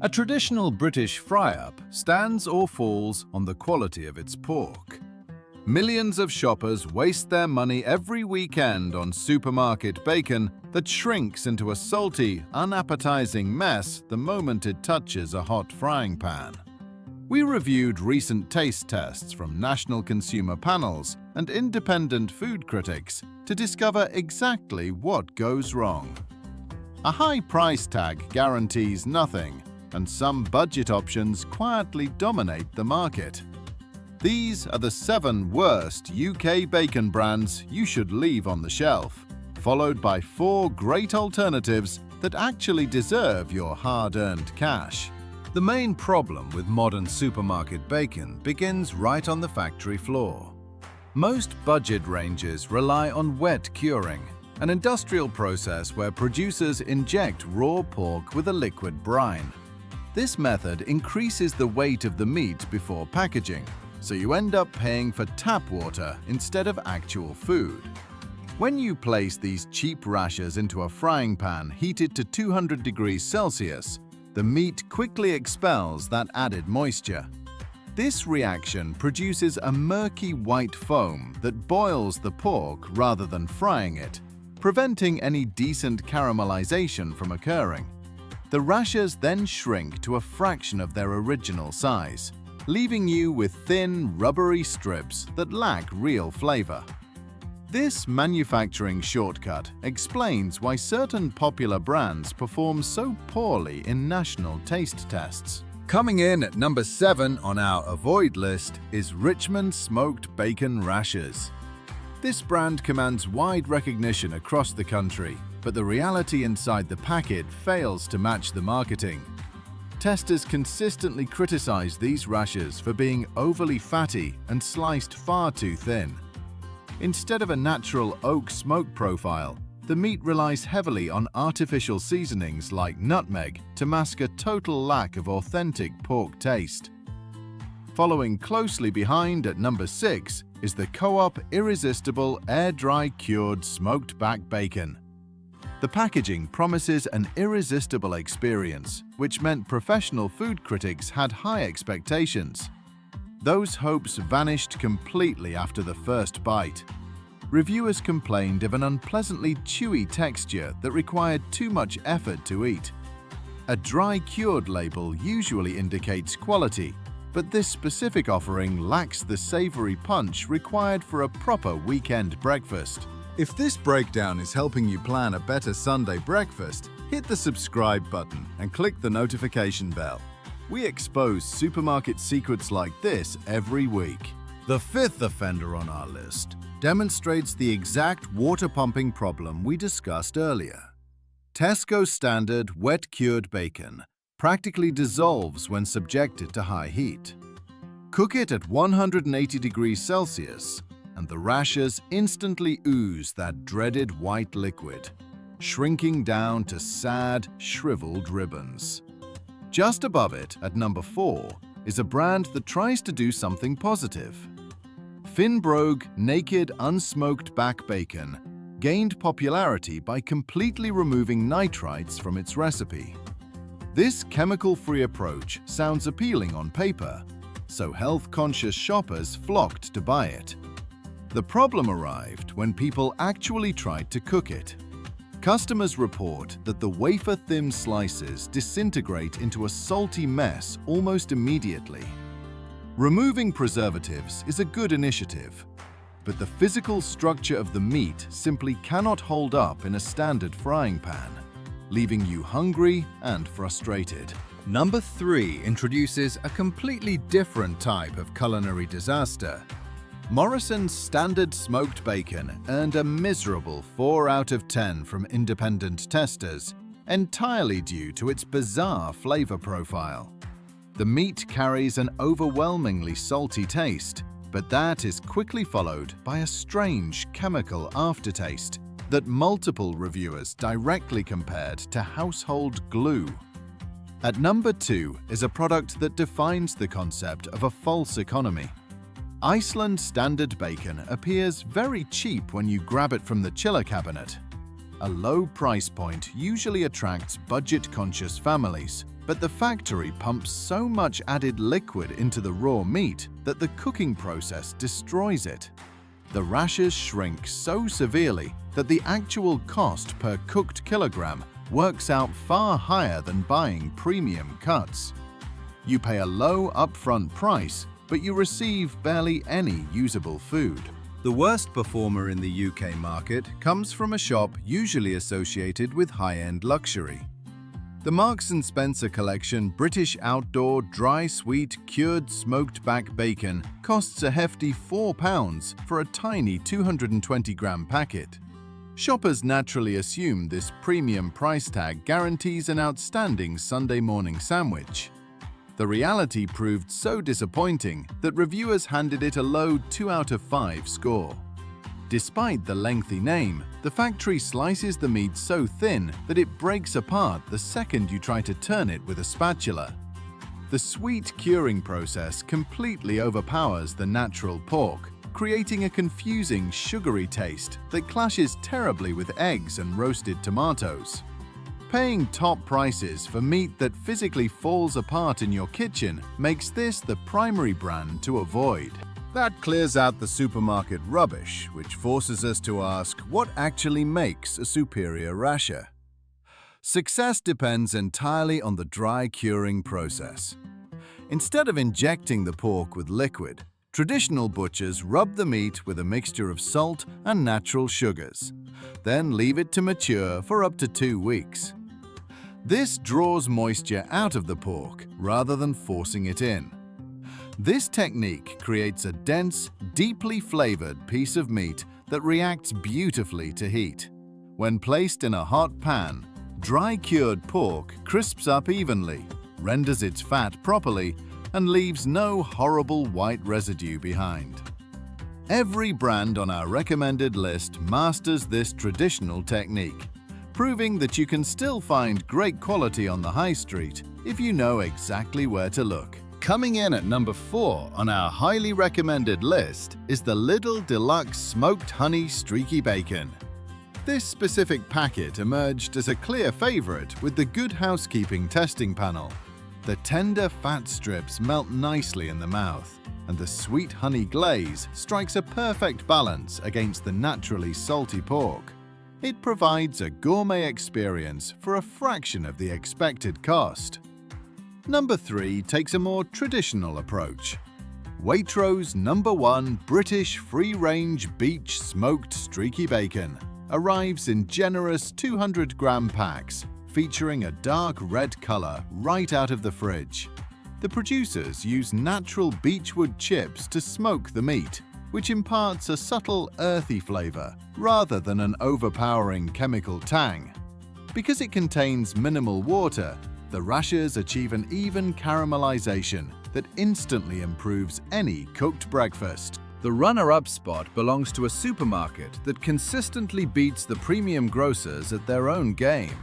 A traditional British fry-up stands or falls on the quality of its pork. Millions of shoppers waste their money every weekend on supermarket bacon that shrinks into a salty, unappetizing mess the moment it touches a hot frying pan. We reviewed recent taste tests from national consumer panels and independent food critics to discover exactly what goes wrong. A high price tag guarantees nothing, and some budget options quietly dominate the market. These are the 7 worst UK bacon brands you should leave on the shelf, followed by 4 great alternatives that actually deserve your hard-earned cash. The main problem with modern supermarket bacon begins right on the factory floor. Most budget ranges rely on wet curing, an industrial process where producers inject raw pork with a liquid brine. This method increases the weight of the meat before packaging, so you end up paying for tap water instead of actual food. When you place these cheap rashers into a frying pan heated to 200 degrees Celsius, the meat quickly expels that added moisture. This reaction produces a murky white foam that boils the pork rather than frying it, preventing any decent caramelization from occurring. The rashers then shrink to a fraction of their original size, leaving you with thin, rubbery strips that lack real flavor. This manufacturing shortcut explains why certain popular brands perform so poorly in national taste tests. Coming in at number 7 on our avoid list is Richmond Smoked Bacon Rashers. This brand commands wide recognition across the country, but the reality inside the packet fails to match the marketing. Testers consistently criticize these rashers for being overly fatty and sliced far too thin. Instead of a natural oak smoke profile, the meat relies heavily on artificial seasonings like nutmeg to mask a total lack of authentic pork taste. Following closely behind at number 6 is the Co-op Irresistible Air-Dry Cured Smoked Back Bacon. The packaging promises an irresistible experience, which meant professional food critics had high expectations. Those hopes vanished completely after the first bite. Reviewers complained of an unpleasantly chewy texture that required too much effort to eat. A dry cured label usually indicates quality, but this specific offering lacks the savory punch required for a proper weekend breakfast. If this breakdown is helping you plan a better Sunday breakfast, hit the subscribe button and click the notification bell. We expose supermarket secrets like this every week. The 5th offender on our list demonstrates the exact water pumping problem we discussed earlier. Tesco standard wet cured bacon practically dissolves when subjected to high heat. Cook it at 180 degrees Celsius, and the rashers instantly ooze that dreaded white liquid, shrinking down to sad, shriveled ribbons. Just above it, at number 4, is a brand that tries to do something positive. Finbrogue Naked Unsmoked Back Bacon gained popularity by completely removing nitrites from its recipe. This chemical-free approach sounds appealing on paper, so health-conscious shoppers flocked to buy it. The problem arrived when people actually tried to cook it. Customers report that the wafer-thin slices disintegrate into a salty mess almost immediately. Removing preservatives is a good initiative, but the physical structure of the meat simply cannot hold up in a standard frying pan, leaving you hungry and frustrated. Number 3 introduces a completely different type of culinary disaster. Morrison's standard smoked bacon earned a miserable 4 out of 10 from independent testers, entirely due to its bizarre flavor profile. The meat carries an overwhelmingly salty taste, but that is quickly followed by a strange chemical aftertaste that multiple reviewers directly compared to household glue. At number 2 is a product that defines the concept of a false economy. Iceland standard bacon appears very cheap when you grab it from the chiller cabinet. A low price point usually attracts budget-conscious families, But the factory pumps so much added liquid into the raw meat that the cooking process destroys it. The rashers shrink so severely that the actual cost per cooked kilogram works out far higher than buying premium cuts. You pay a low upfront price, but you receive barely any usable food. The worst performer in the UK market comes from a shop usually associated with high-end luxury. The Marks & Spencer Collection British Outdoor Dry Sweet Cured Smoked Back Bacon costs a hefty £4 for a tiny 220-gram packet. Shoppers naturally assume this premium price tag guarantees an outstanding Sunday morning sandwich. The reality proved so disappointing that reviewers handed it a low 2 out of 5 score. Despite the lengthy name, the factory slices the meat so thin that it breaks apart the second you try to turn it with a spatula. The sweet curing process completely overpowers the natural pork, creating a confusing, sugary taste that clashes terribly with eggs and roasted tomatoes. Paying top prices for meat that physically falls apart in your kitchen makes this the primary brand to avoid. That clears out the supermarket rubbish, which forces us to ask what actually makes a superior rasher. Success depends entirely on the dry curing process. Instead of injecting the pork with liquid, traditional butchers rub the meat with a mixture of salt and natural sugars, then leave it to mature for up to 2 weeks. This draws moisture out of the pork rather than forcing it in. This technique creates a dense, deeply flavored piece of meat that reacts beautifully to heat. When placed in a hot pan, dry-cured pork crisps up evenly, renders its fat properly, and leaves no horrible white residue behind. Every brand on our recommended list masters this traditional technique, proving that you can still find great quality on the high street if you know exactly where to look. Coming in at number 4 on our highly recommended list is the Lidl Deluxe Smoked Honey Streaky Bacon. This specific packet emerged as a clear favorite with the Good Housekeeping testing panel. The tender fat strips melt nicely in the mouth, and the sweet honey glaze strikes a perfect balance against the naturally salty pork. It provides a gourmet experience for a fraction of the expected cost. Number 3 takes a more traditional approach. Waitrose number 1 British free-range beech smoked streaky bacon arrives in generous 200-gram packs, featuring a dark red color right out of the fridge. The producers use natural beechwood chips to smoke the meat, which imparts a subtle earthy flavor rather than an overpowering chemical tang. Because it contains minimal water, the rashers achieve an even caramelisation that instantly improves any cooked breakfast. The runner-up spot belongs to a supermarket that consistently beats the premium grocers at their own game.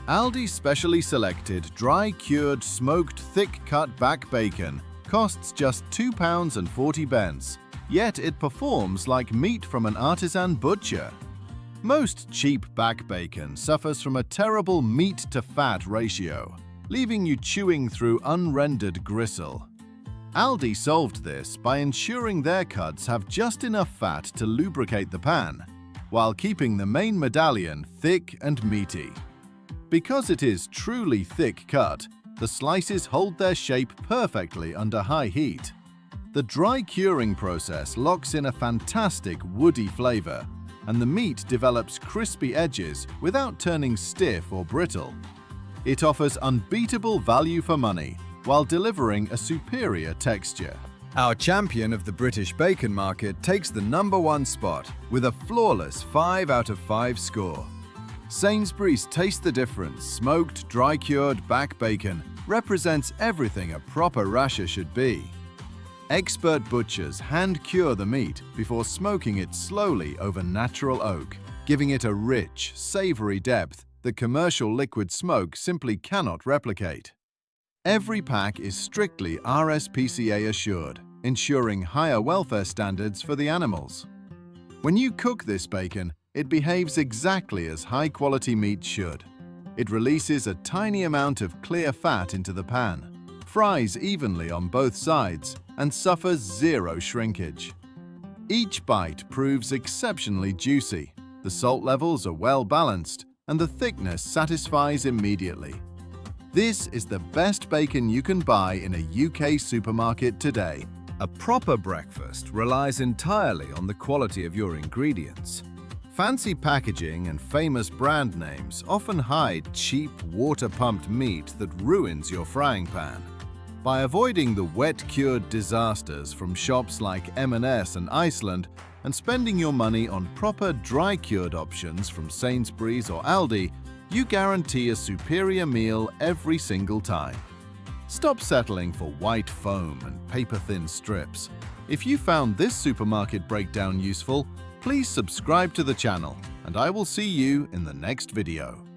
Aldi's specially selected dry-cured smoked thick-cut back bacon costs just £2.40, yet it performs like meat from an artisan butcher. Most cheap back bacon suffers from a terrible meat-to-fat ratio, leaving you chewing through unrendered gristle. Aldi solved this by ensuring their cuts have just enough fat to lubricate the pan, while keeping the main medallion thick and meaty. Because it is truly thick cut, the slices hold their shape perfectly under high heat. The dry curing process locks in a fantastic woody flavor, and the meat develops crispy edges without turning stiff or brittle. It offers unbeatable value for money while delivering a superior texture. Our champion of the British bacon market takes the number 1 spot with a flawless 5 out of 5 score. Sainsbury's Taste the Difference smoked dry-cured back bacon represents everything a proper rasher should be. Expert butchers hand-cure the meat before smoking it slowly over natural oak, giving it a rich, savory depth that commercial liquid smoke simply cannot replicate. Every pack is strictly RSPCA assured, ensuring higher welfare standards for the animals. When you cook this bacon, it behaves exactly as high-quality meat should. It releases a tiny amount of clear fat into the pan, fries evenly on both sides, and suffers zero shrinkage. Each bite proves exceptionally juicy, the salt levels are well balanced, and the thickness satisfies immediately. This is the best bacon you can buy in a UK supermarket today. A proper breakfast relies entirely on the quality of your ingredients. Fancy packaging and famous brand names often hide cheap, water-pumped meat that ruins your frying pan. By avoiding the wet-cured disasters from shops like M&S and Iceland and spending your money on proper dry-cured options from Sainsbury's or Aldi, you guarantee a superior meal every single time. Stop settling for white foam and paper-thin strips. If you found this supermarket breakdown useful, please subscribe to the channel, and I will see you in the next video.